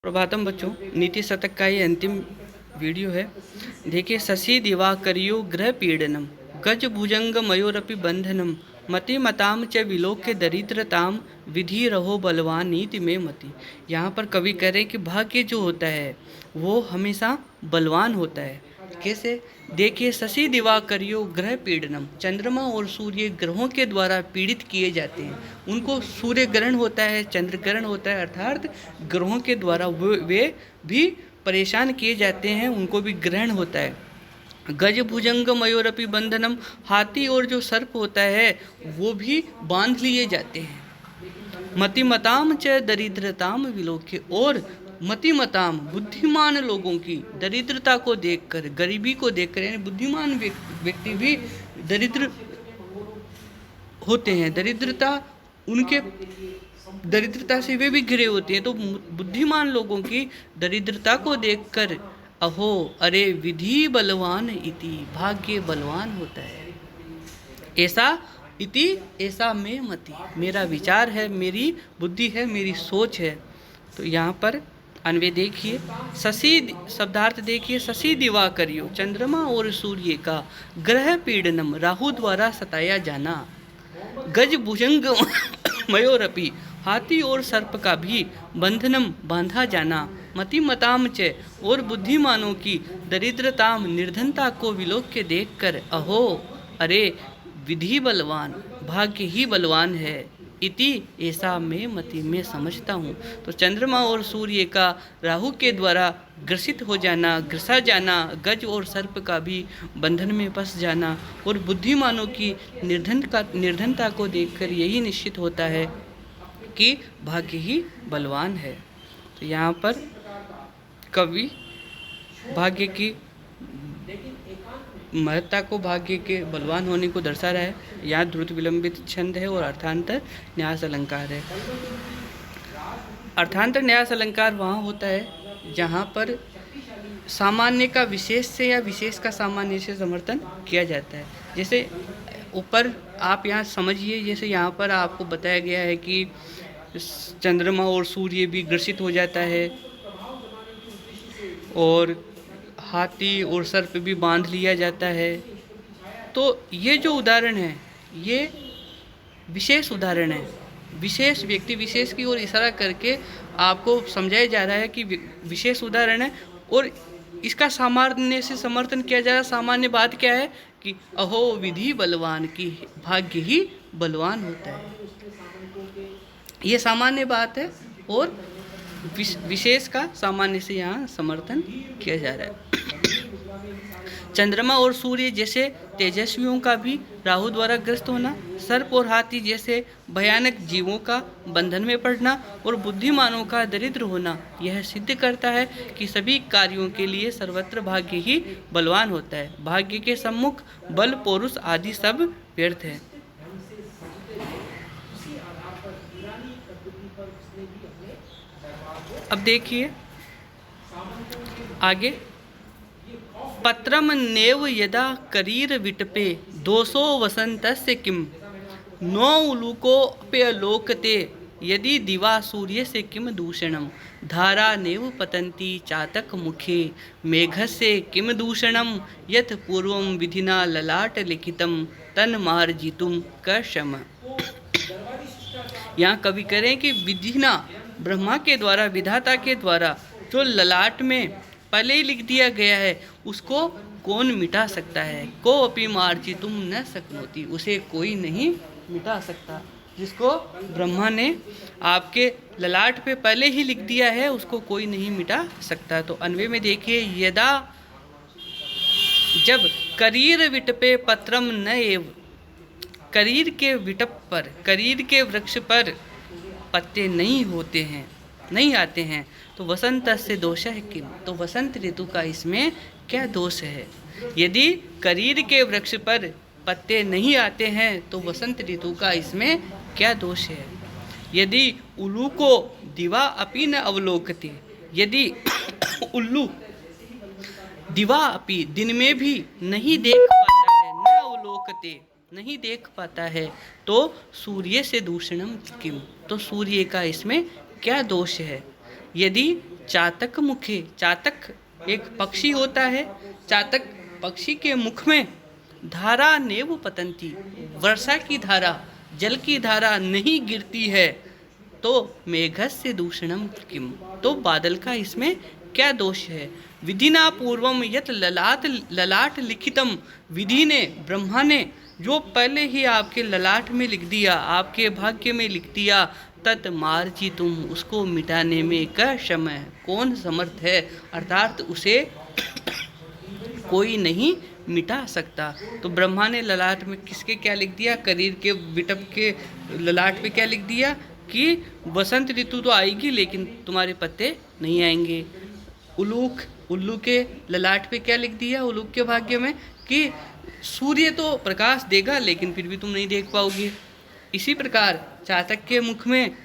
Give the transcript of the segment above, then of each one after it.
प्रभातम बच्चों, नीति शतक का ये अंतिम वीडियो है। देखिए, शशि दिवाकरियो ग्रह पीड़नम गज भुजंग मयोरपि बंधनम मति मताम च विलोक्य दरिद्रताम विधि रहो बलवान नीति में मति। यहाँ पर कवि कह रहे हैं कि भाग्य जो होता है वो हमेशा बलवान होता है। कैसे? देखिए, शशि दिवाकरियो ग्रह पीड़नम, चंद्रमा और सूर्य ग्रहों के द्वारा पीड़ित किए जाते हैं। उनको सूर्य ग्रहण होता है, चंद्र ग्रहण होता है, अर्थात ग्रहों के द्वारा वे भी परेशान किए जाते हैं, उनको भी ग्रहण होता है। गज भुजंग मयूरपि बंधनम, हाथी और जो सर्प होता है वो भी बांध लिए जाते हैं। मतिमताम च दरिद्रताम विलोक्य, और मतिमताम बुद्धिमान लोगों की दरिद्रता को देखकर, गरीबी को देखकर, यानी बुद्धिमान व्यक्ति भी दरिद्र होते हैं। दरिद्रता से वे भी घिरे होते हैं। तो बुद्धिमान लोगों की दरिद्रता को देखकर अहो अरे विधि बलवान इति, भाग्य बलवान होता है। ऐसा में मति, मेरा विचार है, मेरी बुद्धि है, मेरी सोच है। तो यहाँ पर अन्वय देखिए, शशि शब्दार्थ देखिए, शशि दिवाकरियो, चंद्रमा और सूर्य का ग्रह पीड़नम, राहु द्वारा सताया जाना, गज भुजंग मयोरपि, हाथी और सर्प का भी बंधनम, बांधा जाना, मतिमताम च, और बुद्धिमानों की दरिद्रताम, निर्धनता को विलोक्य देखकर अहो अरे विधि बलवान, भाग्य ही बलवान है, इति ऐसा मैं मति में समझता हूँ। तो चंद्रमा और सूर्य का राहु के द्वारा ग्रसित हो जाना, ग्रसा जाना, गज और सर्प का भी बंधन में फंस जाना, और बुद्धिमानों की निर्धनता को देखकर यही निश्चित होता है कि भाग्य ही बलवान है। तो यहाँ पर कवि भाग्य की महत्ता को, भाग्य के बलवान होने को दर्शा रहा है। यहाँ द्रुत विलंबित छंद है और अर्थांतर न्यास अलंकार है। अर्थांतर न्यास अलंकार वहाँ होता है जहाँ पर सामान्य का विशेष से या विशेष का सामान्य से समर्थन किया जाता है। जैसे ऊपर आप यहाँ समझिए, जैसे यहाँ पर आपको बताया गया है कि चंद्रमा और सूर्य भी ग्रसित हो जाता है, और हाथी और सर्प भी बांध लिया जाता है। तो ये जो उदाहरण है ये विशेष उदाहरण है, विशेष व्यक्ति विशेष की ओर इशारा करके आपको समझाया जा रहा है कि विशेष उदाहरण है, और इसका सामान्य से समर्थन किया जा रहा है। सामान्य बात क्या है कि अहो विधि बलवान की, भाग्य ही बलवान होता है, ये सामान्य बात है, और विशेष का सामान्य से यहाँ समर्थन किया जा रहा है। चंद्रमा और सूर्य जैसे तेजस्वियों का भी राहु द्वारा ग्रस्त होना, सर्प और हाथी जैसे भयानक जीवों का बंधन में पड़ना, और बुद्धिमानों का दरिद्र होना यह सिद्ध करता है कि सभी कार्यों के लिए सर्वत्र भाग्य ही बलवान होता है। भाग्य के सम्मुख बल, पौरुष आदि सब व्यर्थ है। अब देखिए आगे, पत्रम नेव यदा करीर विटपे दोषो वसंतस्य किम नो उलूको अप्यलोकते यदि दिवा सूर्य से किम दूषणम धारा नेव पतंती चातक मुखे मेघस्य किम दूषणम यथ पूर्वम विधिना ललाट लिखितम तन मार्जितुम कशम। यहाँ कवि करें कि विधिना, ब्रह्मा के द्वारा, विधाता के द्वारा जो ललाट में पहले ही लिख दिया गया है उसको कौन मिटा सकता है। को अपि मार्जितुम न शक्नोति, उसे कोई नहीं मिटा सकता। जिसको ब्रह्मा ने आपके ललाट पे पहले ही लिख दिया है उसको कोई नहीं मिटा सकता। तो अन्वय में देखिए, यदा, जब करीर विटपे पत्रम न एव, करीर के विटप पर, करीर के वृक्ष पर पत्ते नहीं होते हैं, नहीं आते हैं, तो वसंत से दोष है किम, तो वसंत ऋतु का इसमें क्या दोष है। यदि करीर के वृक्ष पर पत्ते नहीं आते हैं तो वसंत ऋतु का इसमें क्या दोष है। यदि उल्लू को दिवा अपि न अवलोकते, यदि उल्लू दिवा अपि, दिन में भी नहीं देख पाता है, न अवलोकते, नहीं देख पाता है, तो सूर्य से दूषणम किम, तो सूर्य का इसमें क्या दोष है। यदि चातक मुखे, चातक एक पक्षी होता है, चातक पक्षी के मुख में धारा नेव पतंती, वर्षा की धारा, जल की धारा नहीं गिरती है तो मेघस्य दूषणम किम, तो बादल का इसमें क्या दोष है। विधिना पूर्वम यत ललाट लिखितम, विधि ने, ब्रह्मा ने जो पहले ही आपके ललाट में लिख दिया, आपके भाग्य में लिख दिया, तत् मार्जी तुम, उसको मिटाने में क समय, कौन समर्थ है, अर्थात उसे कोई नहीं मिटा सकता। तो ब्रह्मा ने ललाट में किसके क्या लिख दिया, करीर के विटप के ललाट पे क्या लिख दिया कि बसंत ऋतु तो आएगी लेकिन तुम्हारे पत्ते नहीं आएंगे। उल्लू के ललाट पे क्या लिख दिया, उल्लू के भाग्य में, कि सूर्य तो प्रकाश देगा लेकिन फिर भी तुम नहीं देख पाओगे। इसी प्रकार चातक के मुख में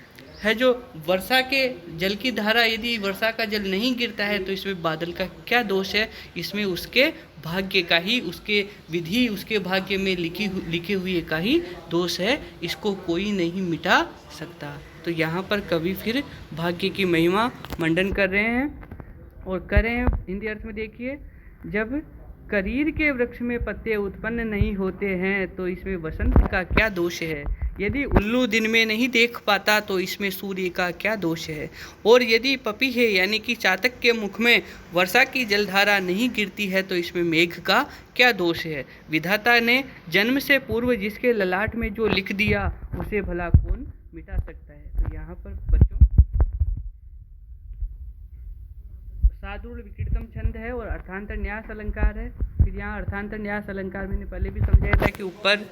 है जो वर्षा के जल की धारा, यदि वर्षा का जल नहीं गिरता है तो इसमें बादल का क्या दोष है, इसमें उसके भाग्य का ही, उसके विधि, उसके भाग्य में लिखे हुए का ही दोष है, इसको कोई नहीं मिटा सकता। तो यहाँ पर कवि फिर भाग्य की महिमा मंडन कर रहे हैं और कर रहे हैं हिंदी अर्थ में। देखिए, जब करीर के वृक्ष में पत्ते उत्पन्न नहीं होते हैं तो इसमें वसंत का क्या दोष है, यदि उल्लू दिन में नहीं देख पाता तो इसमें सूर्य का क्या दोष है, और यदि पपीहे यानी कि चातक के मुख में वर्षा की जलधारा नहीं गिरती है तो इसमें मेघ का क्या दोष है। विधाता ने जन्म से पूर्व जिसके ललाट में जो लिख दिया उसे भला कौन मिटा सकता है। तो यहाँ पर बच्चों साधुर विकृतम छंद है और अर्थांतर न्यास अलंकार है। फिर यहाँ अर्थांतर न्यास अलंकार मैंने पहले भी समझाया था कि ऊपर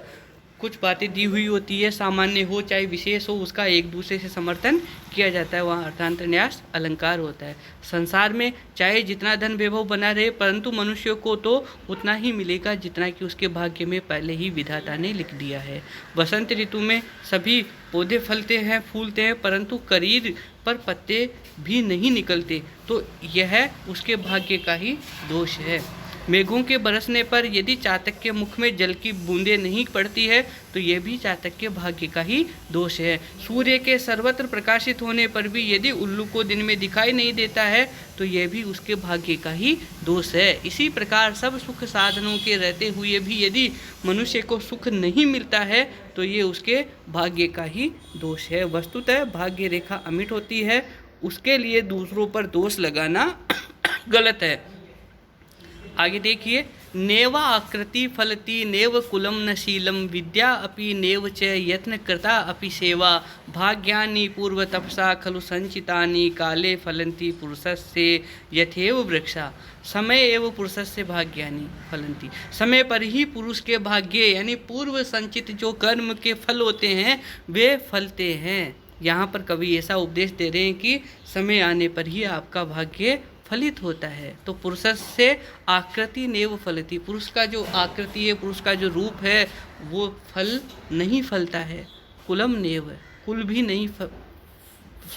कुछ बातें दी हुई होती है, सामान्य हो चाहे विशेष हो, उसका एक दूसरे से समर्थन किया जाता है, वहाँ अर्थांतर न्यास अलंकार होता है। संसार में चाहे जितना धन वैभव बना रहे परंतु मनुष्य को तो उतना ही मिलेगा जितना कि उसके भाग्य में पहले ही विधाता ने लिख दिया है। बसंत ऋतु में सभी पौधे फलते हैं, फूलते हैं, परंतु करीर पर पत्ते भी नहीं निकलते, तो यह उसके भाग्य का ही दोष है। मेघों के बरसने पर यदि चातक के मुख में जल की बूंदें नहीं पड़ती है तो यह भी चातक के भाग्य का ही दोष है। सूर्य के सर्वत्र प्रकाशित होने पर भी यदि उल्लू को दिन में दिखाई नहीं देता है तो यह भी उसके भाग्य का ही दोष है। इसी प्रकार सब सुख साधनों के रहते हुए भी यदि मनुष्य को सुख नहीं मिलता है तो ये उसके भाग्य का ही दोष है। वस्तुतः भाग्य रेखा अमिट होती है, उसके लिए दूसरों पर दोष लगाना गलत है। आगे देखिए, नेवा आकृति फलती नेव कुलम न शीलम, विद्या अपि नेव च यत्न कृता अपि सेवा, भाग्यानि पूर्व तपसा खलु संचितानि, काले फलन्ति पुरुषस्य यथेव वृक्षा, समय एवं पुरुषस्य भाग्यानि फलन्ति। समय पर ही पुरुष के भाग्य यानी पूर्व संचित जो कर्म के फल होते हैं वे फलते हैं। यहाँ पर कवि ऐसा उपदेश दे रहे हैं कि समय आने पर ही आपका भाग्य फलित होता है। तो पुरुष से आकृति नेव फलती, पुरुष का जो आकृति है, पुरुष का जो रूप है वो फल नहीं फलता है। कुलम नेव, कुल भी नहीं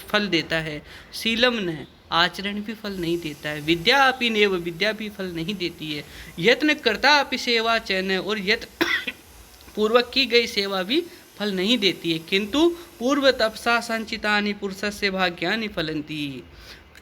फल देता है। शीलम न, आचरण भी फल नहीं देता है। विद्या अपि नेव, विद्या भी फल नहीं देती है। यत्न कर्ता अपि सेवा चयन, और यत्न पूर्वक की गई सेवा भी फल नहीं देती है। किंतु पूर्व तपसा संचितानि पुरुषस्य भाग्यानि फलन्ति,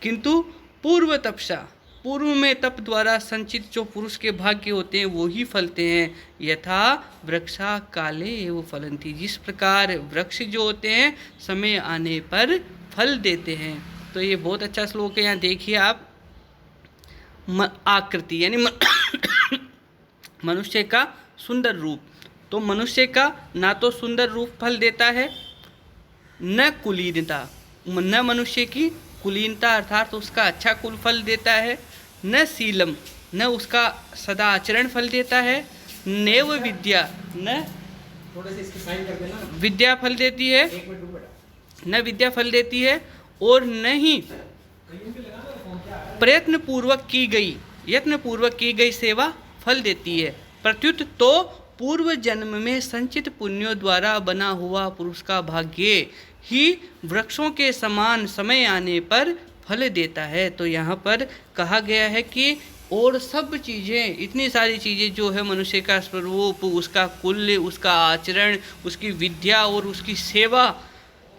किंतु पूर्व तपसा, पूर्व में तप द्वारा संचित जो पुरुष के भाग्य होते हैं वो ही फलते हैं। यथा वृक्षा काले एवं फलन्ति, जिस प्रकार वृक्ष जो होते हैं समय आने पर फल देते हैं। तो ये बहुत अच्छा श्लोक है। यहाँ देखिए आप, आकृति यानी मनुष्य का सुंदर रूप, तो मनुष्य का ना तो सुंदर रूप फल देता है, न कुलीनता, न मनुष्य की कुलीनता अर्थात उसका अच्छा कुल फल देता है, न शीलम, न उसका सदा आचरण फल देता है, नेव विद्या, न विद्या फल देती है, न विद्या फल देती है, और न ही प्रयत्न पूर्वक की गई सेवा फल देती है। प्रत्युत तो पूर्व जन्म में संचित पुण्यों द्वारा बना हुआ पुरुष का भाग्य ही वृक्षों के समान समय आने पर फल देता है। तो यहाँ पर कहा गया है कि और सब चीज़ें, इतनी सारी चीज़ें जो है मनुष्य का स्वरूप, उसका कुल, उसका आचरण, उसकी विद्या और उसकी सेवा,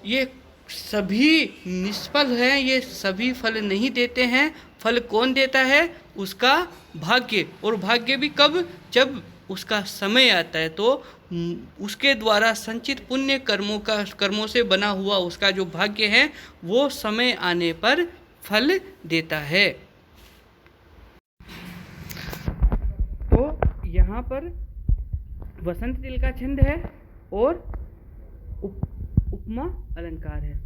ये सभी निष्फल हैं, ये सभी फल नहीं देते हैं। फल कौन देता है? उसका भाग्य। और भाग्य भी कब? जब उसका समय आता है। तो उसके द्वारा संचित पुण्य कर्मों से बना हुआ उसका जो भाग्य है वो समय आने पर फल देता है। तो यहाँ पर वसंत तिल का छंद है और उपमा अलंकार है।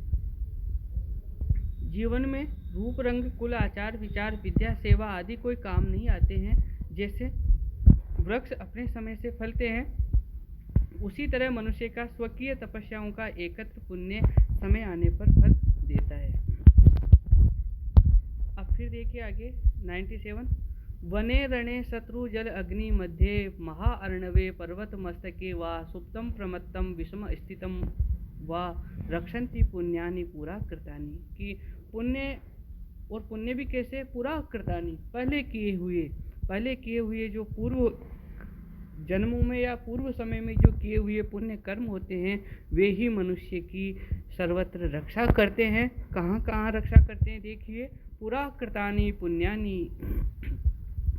जीवन में रूप रंग कुल आचार विचार विद्या सेवा आदि कोई काम नहीं आते हैं। जैसे वृक्ष अपने समय से फलते हैं, उसी तरह मनुष्य का स्वकीय तपस्याओं का एकत्र पुण्य समय आने पर फल देता है। अब फिर देखिए आगे 97। वने रणे शत्रु जल अग्नि मध्ये महाअर्णवे पर्वत मस्तके वा सुप्तम प्रमत्तम विषम स्थितम वा रक्षन्ति पुण्यानि पूरा कृतानि। कि पुण्य, और पुण्य भी कैसे? पूरा कृतानि, पहले किए हुए जो पूर्व जन्मों में या पूर्व समय में जो किए हुए पुण्य कर्म होते हैं वे ही मनुष्य की सर्वत्र रक्षा करते हैं। कहाँ कहाँ रक्षा करते हैं? देखिए, पूरा कृतानि पुण्यानि,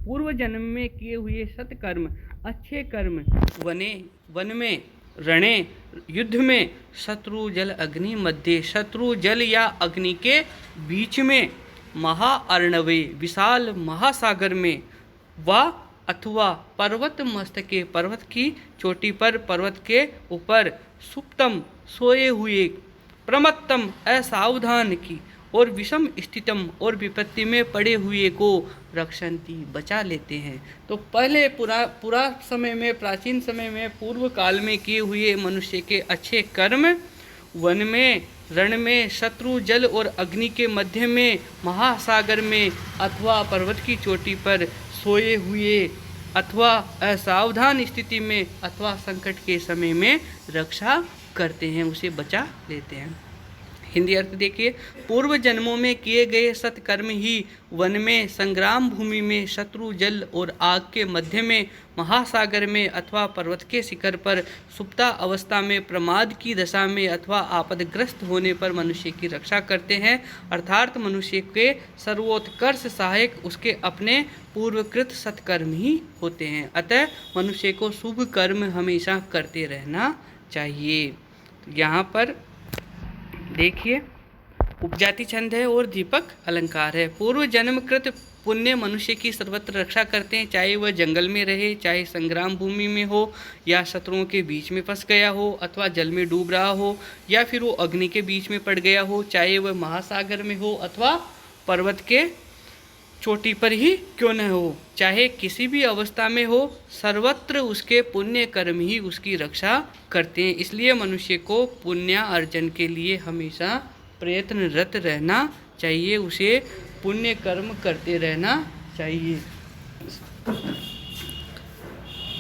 पूर्व जन्म में किए हुए सत्कर्म अच्छे कर्म, वन में, रणे युद्ध में, शत्रु जल अग्नि मध्य, शत्रु जल या अग्नि के बीच में, महाअर्णवे विशाल महासागर में, वा अथवा पर्वत मस्तके पर्वत की चोटी पर, पर्वत के ऊपर, सुप्तम सोए हुए, प्रमत्तम असावधान की, और विषम स्थितम और विपत्ति में पड़े हुए को रक्षन्ति बचा लेते हैं। तो पहले पूरा समय में, प्राचीन समय में, पूर्व काल में किए हुए मनुष्य के अच्छे कर्म वन में, रण में, शत्रु जल और अग्नि के मध्य में, महासागर में, अथवा पर्वत की चोटी पर सोए हुए, अथवा असावधान स्थिति में, अथवा संकट के समय में रक्षा करते हैं, उसे बचा लेते हैं। हिंदी अर्थ देखिए, पूर्व जन्मों में किए गए सत्कर्म ही वन में, संग्राम भूमि में, शत्रु जल और आग के मध्य में, महासागर में, अथवा पर्वत के शिखर पर, सुप्ता अवस्था में, प्रमाद की दशा में, अथवा आपदग्रस्त होने पर मनुष्य की रक्षा करते हैं। अर्थात मनुष्य के सर्वोत्कर्ष सहायक उसके अपने पूर्वकृत सत्कर्म ही होते हैं। अतः मनुष्य को शुभ कर्म हमेशा करते रहना चाहिए। यहाँ पर देखिए, उपजाति छंद है और दीपक अलंकार है। पूर्व जन्मकृत पुण्य मनुष्य की सर्वत्र रक्षा करते हैं, चाहे वह जंगल में रहे, चाहे संग्राम भूमि में हो, या शत्रुओं के बीच में फंस गया हो, अथवा जल में डूब रहा हो, या फिर वो अग्नि के बीच में पड़ गया हो, चाहे वह महासागर में हो अथवा पर्वत के चोटी पर ही क्यों न हो, चाहे किसी भी अवस्था में हो, सर्वत्र उसके पुण्य कर्म ही उसकी रक्षा करते हैं। इसलिए मनुष्य को पुण्य अर्जन के लिए हमेशा प्रयत्नरत रहना चाहिए, उसे पुण्य कर्म करते रहना चाहिए।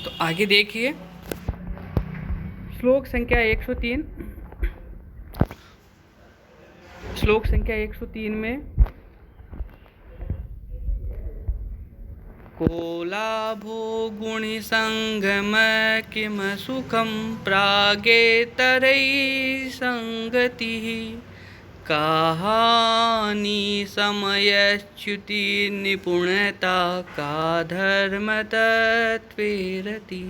तो आगे देखिए, श्लोक संख्या 103। श्लोक संख्या 103 में को लाभो गुणि संगम किम सुखम प्रागेतरै संगति कहानि समयच्युति निपुणता का धर्म तत्वेरति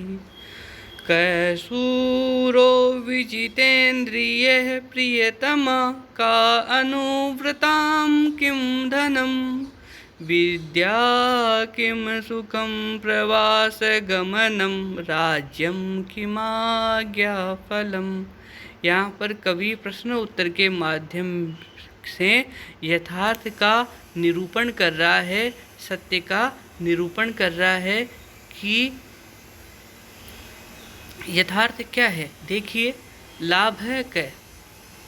कैसूरो विजितेन्द्रियः प्रियतमा का अनुव्रतां किं धनम् विद्या किं सुखम प्रवास गमनम राज्यम किमाज्ञा फलम। यहाँ पर कवि प्रश्न उत्तर के माध्यम से यथार्थ का निरूपण कर रहा है, सत्य का निरूपण कर रहा है कि यथार्थ क्या है। देखिए, लाभ है क्या,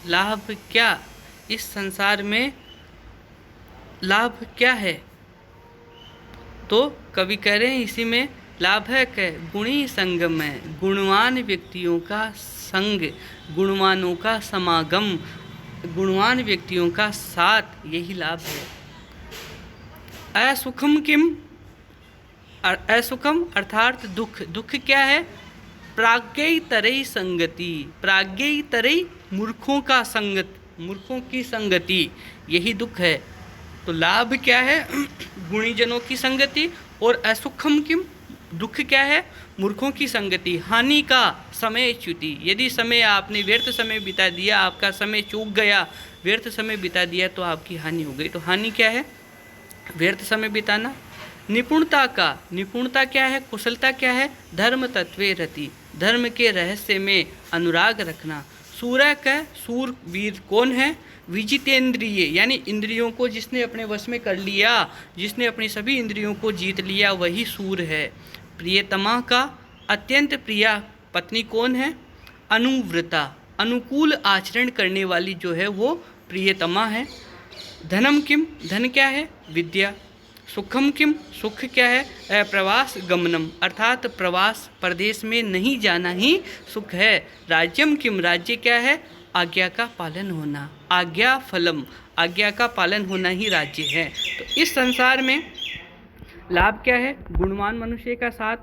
लाभ क्या इस संसार में, लाभ क्या है? तो कवि कह रहे हैं इसी में लाभ है क्या, गुणी संगम है, गुणवान व्यक्तियों का संग, गुणवानों का समागम, गुणवान व्यक्तियों का साथ, यही लाभ है। असुखम किम, असुखम अर्थात दुख, दुख क्या है? प्राज्ञैतरै संगति, प्राज्ञैतरै मूर्खों का संगत, मूर्खों की संगति यही दुख है। तो लाभ क्या है? गुणीजनों की संगति। और असुखम किम, दुख क्या है? मूर्खों की संगति। हानि का समय च्युति, यदि समय आपने व्यर्थ समय बिता दिया, आपका समय चूक गया, व्यर्थ समय बिता दिया तो आपकी हानि हो गई। तो हानि क्या है? व्यर्थ समय बिताना। निपुणता का, निपुणता क्या है? कुशलता क्या है? धर्म तत्वे रति, धर्म के रहस्य में अनुराग रखना। सूरा का, सूरवीर कौन है? विजितेंद्रिय, यानी इंद्रियों को जिसने अपने वश में कर लिया, जिसने अपनी सभी इंद्रियों को जीत लिया, वही सूर है। प्रियतमा का, अत्यंत प्रिया पत्नी कौन है? अनुव्रता, अनुकूल आचरण करने वाली जो है वो प्रियतमा है। धनम किम, धन क्या है? विद्या। सुखम किम, सुख क्या है? प्रवास गमनम, अर्थात प्रवास, प्रदेश में नहीं जाना ही सुख है। राज्यम किम, राज्य क्या है? आज्ञा का पालन होना। आज्ञा फलम, आज्ञा का पालन होना ही राज्य है। तो इस संसार में लाभ क्या है? गुणवान मनुष्य का साथ।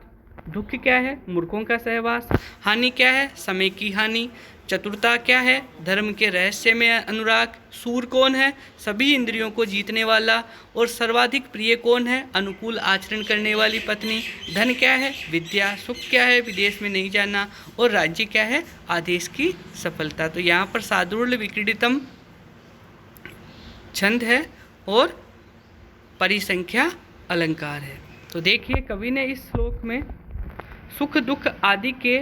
दुख क्या है? मूर्खों का सहवास। हानि क्या है? समय की हानि। चतुरता क्या है? धर्म के रहस्य में अनुराग। सूर कौन है? सभी इंद्रियों को जीतने वाला। और सर्वाधिक प्रिय कौन है? अनुकूल आचरण करने वाली पत्नी। धन क्या है? विद्या। सुख क्या है? विदेश में नहीं जाना। और राज्य क्या है? आदेश की सफलता। तो यहाँ पर सादुर्ल विक्रीडितम छंद है और परिसंख्या अलंकार है। तो देखिए कवि ने इस श्लोक में सुख दुख आदि के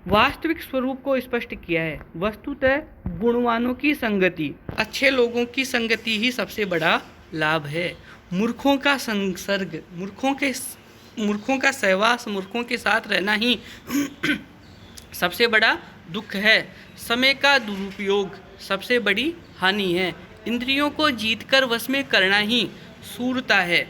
वास्तविक स्वरूप को स्पष्ट किया है। वस्तुतः गुणवानों की संगति, अच्छे लोगों की संगति ही सबसे बड़ा लाभ है। मूर्खों का संसर्ग, मूर्खों का सहवास, मूर्खों के साथ रहना ही सबसे बड़ा दुख है। समय का दुरुपयोग सबसे बड़ी हानि है। इंद्रियों को जीतकर वश में करना ही सूरता है।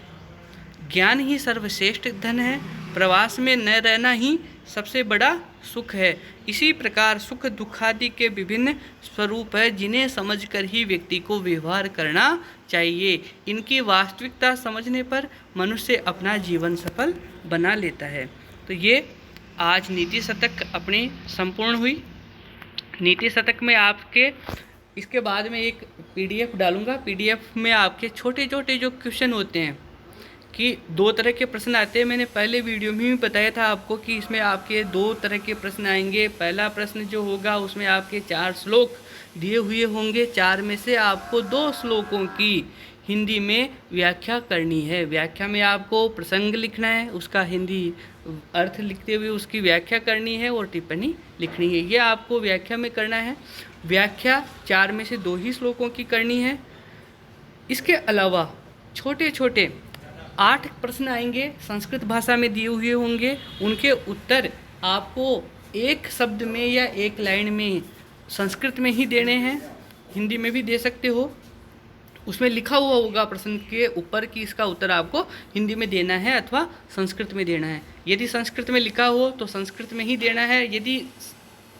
ज्ञान ही सर्वश्रेष्ठ धन है। प्रवास में न रहना ही सबसे बड़ा सुख है। इसी प्रकार सुख दुखादि के विभिन्न स्वरूप है, जिन्हें समझकर ही व्यक्ति को व्यवहार करना चाहिए। इनकी वास्तविकता समझने पर मनुष्य अपना जीवन सफल बना लेता है। तो ये आज नीति शतक अपनी संपूर्ण हुई। नीति शतक में आपके इसके बाद में एक PDF डालूंगा। PDF में आपके छोटे छोटे जो क्वेश्चन होते हैं कि 2 तरह के प्रश्न आते हैं। मैंने पहले वीडियो में भी बताया था आपको कि इसमें आपके 2 तरह के प्रश्न आएंगे। पहला प्रश्न जो होगा उसमें आपके 4 श्लोक दिए हुए होंगे। 4 में से आपको 2 श्लोकों की हिंदी में व्याख्या करनी है। व्याख्या में आपको प्रसंग लिखना है, उसका हिंदी अर्थ लिखते हुए उसकी व्याख्या करनी है और टिप्पणी लिखनी है। ये आपको व्याख्या में करना है। व्याख्या 4 में से 2 ही श्लोकों की करनी है। इसके अलावा छोटे छोटे 8 प्रश्न आएंगे, संस्कृत भाषा में दिए हुए होंगे। उनके उत्तर आपको एक शब्द में या एक लाइन में संस्कृत में ही देने हैं, हिंदी में भी दे सकते हो। उसमें लिखा हुआ होगा प्रश्न के ऊपर कि इसका उत्तर आपको हिंदी में देना है अथवा संस्कृत में देना है। यदि संस्कृत में लिखा हो तो संस्कृत में ही देना है, यदि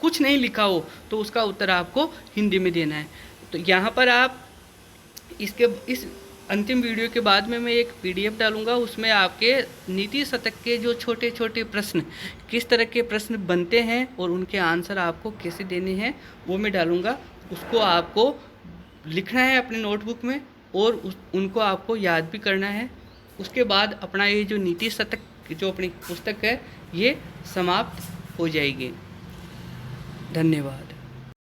कुछ नहीं लिखा हो तो उसका उत्तर आपको हिंदी में देना है। तो यहाँ पर आप इस अंतिम वीडियो के बाद में मैं एक PDF डालूंगा, उसमें आपके नीति शतक के जो छोटे छोटे प्रश्न, किस तरह के प्रश्न बनते हैं और उनके आंसर आपको कैसे देने हैं वो मैं डालूंगा। उसको आपको लिखना है अपने नोटबुक में और उनको आपको याद भी करना है। उसके बाद अपना ये जो नीति शतक जो अपनी पुस्तक है ये समाप्त हो जाएगी। धन्यवाद।